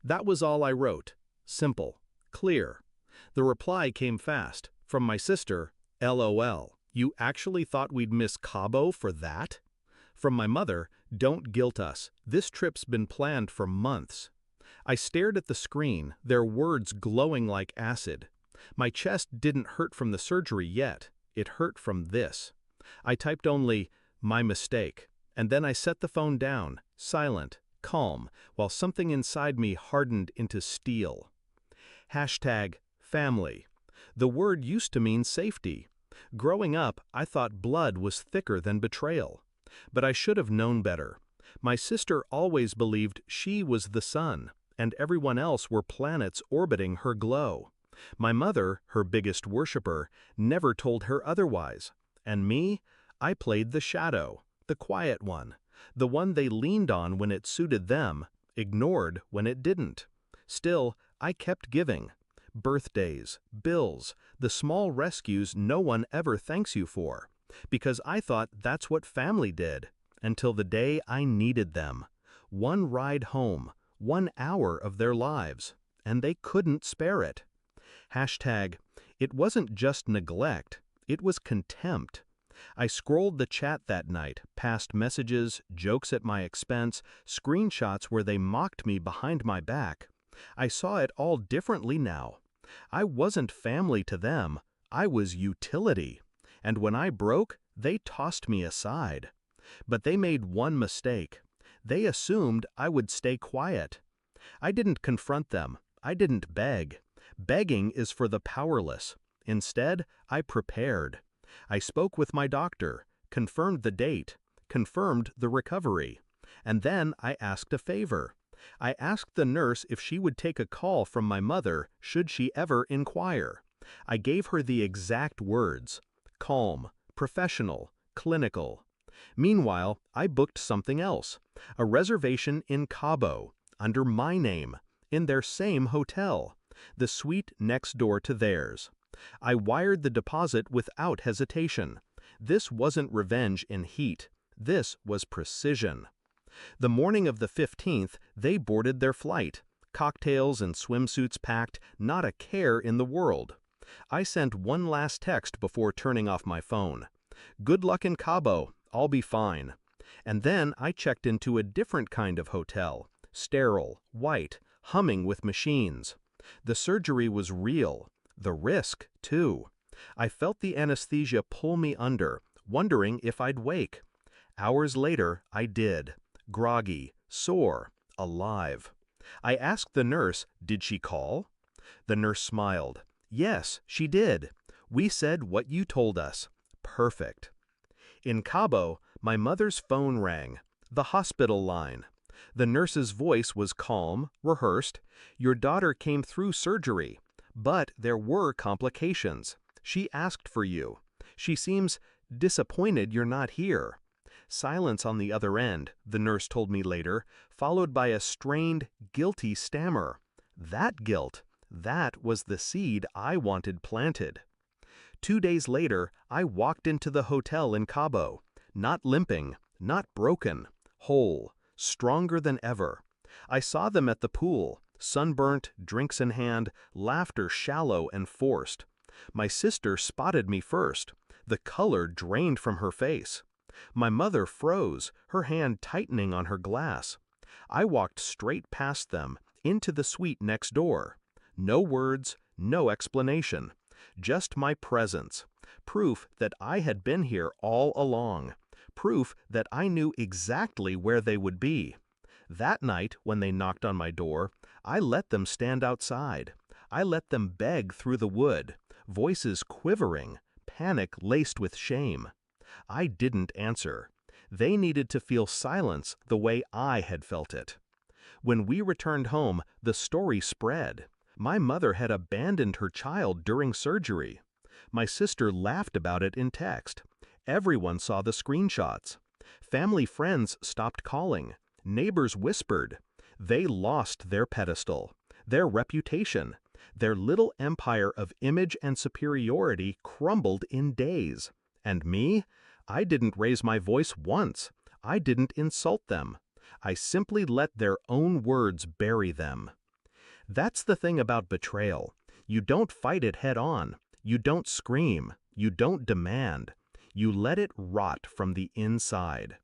That was all I wrote. Simple. Clear. The reply came fast, from my sister, LOL. You actually thought we'd miss Cabo for that? From my mother, don't guilt us. This trip's been planned for months. I stared at the screen, their words glowing like acid. My chest didn't hurt from the surgery yet. It hurt from this. I typed only, my mistake, and then I set the phone down, silent, calm, while something inside me hardened into steel. Hashtag family. The word used to mean safety. Growing up, I thought blood was thicker than betrayal. But I should have known better. My sister always believed she was the sun, and everyone else were planets orbiting her glow. My mother, her biggest worshiper, never told her otherwise. And me? I played the shadow, the quiet one, the one they leaned on when it suited them, ignored when it didn't. Still, I kept giving. Birthdays, bills, the small rescues no one ever thanks you for. Because I thought that's what family did, until the day I needed them. One ride home, 1 hour of their lives, and they couldn't spare it. Hashtag, it wasn't just neglect, it was contempt. I scrolled the chat that night, past messages, jokes at my expense, screenshots where they mocked me behind my back. I saw it all differently now. I wasn't family to them, I was utility. And when I broke, they tossed me aside. But they made one mistake. They assumed I would stay quiet. I didn't confront them. I didn't beg. Begging is for the powerless. Instead, I prepared. I spoke with my doctor, confirmed the date, confirmed the recovery. And then I asked a favor. I asked the nurse if she would take a call from my mother should she ever inquire. I gave her the exact words. Calm, professional, clinical. Meanwhile, I booked something else, a reservation in Cabo, under my name, in their same hotel, the suite next door to theirs. I wired the deposit without hesitation. This wasn't revenge in heat. This was precision. The morning of the 15th, they boarded their flight, cocktails and swimsuits packed, not a care in the world. I sent one last text before turning off my phone. Good luck in Cabo, I'll be fine. And then I checked into a different kind of hotel, sterile, white, humming with machines. The surgery was real, the risk, too. I felt the anesthesia pull me under, wondering if I'd wake. Hours later, I did. Groggy, sore, alive. I asked the nurse, did she call? The nurse smiled. Yes, she did. We said what you told us. Perfect. In Cabo, my mother's phone rang. The hospital line. The nurse's voice was calm, rehearsed. Your daughter came through surgery, but there were complications. She asked for you. She seems disappointed you're not here. Silence on the other end, the nurse told me later, followed by a strained, guilty stammer. That guilt. That was the seed I wanted planted. 2 days later, I walked into the hotel in Cabo, not limping, not broken, whole, stronger than ever. I saw them at the pool, sunburnt, drinks in hand, laughter shallow and forced. My sister spotted me first. The color drained from her face. My mother froze, her hand tightening on her glass. I walked straight past them, into the suite next door. No words, no explanation. Just my presence. Proof that I had been here all along. Proof that I knew exactly where they would be. That night, when they knocked on my door, I let them stand outside. I let them beg through the wood, voices quivering, panic laced with shame. I didn't answer. They needed to feel silence the way I had felt it. When we returned home, the story spread. My mother had abandoned her child during surgery. My sister laughed about it in text. Everyone saw the screenshots. Family friends stopped calling. Neighbors whispered. They lost their pedestal, their reputation. Their little empire of image and superiority crumbled in days. And me? I didn't raise my voice once. I didn't insult them. I simply let their own words bury them. That's the thing about betrayal. You don't fight it head on. You don't scream. You don't demand. You let it rot from the inside.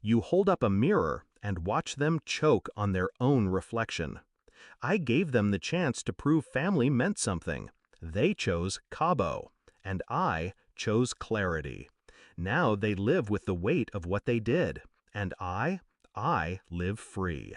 You hold up a mirror and watch them choke on their own reflection. I gave them the chance to prove family meant something. They chose Cabo, and I chose clarity. Now they live with the weight of what they did, and I live free.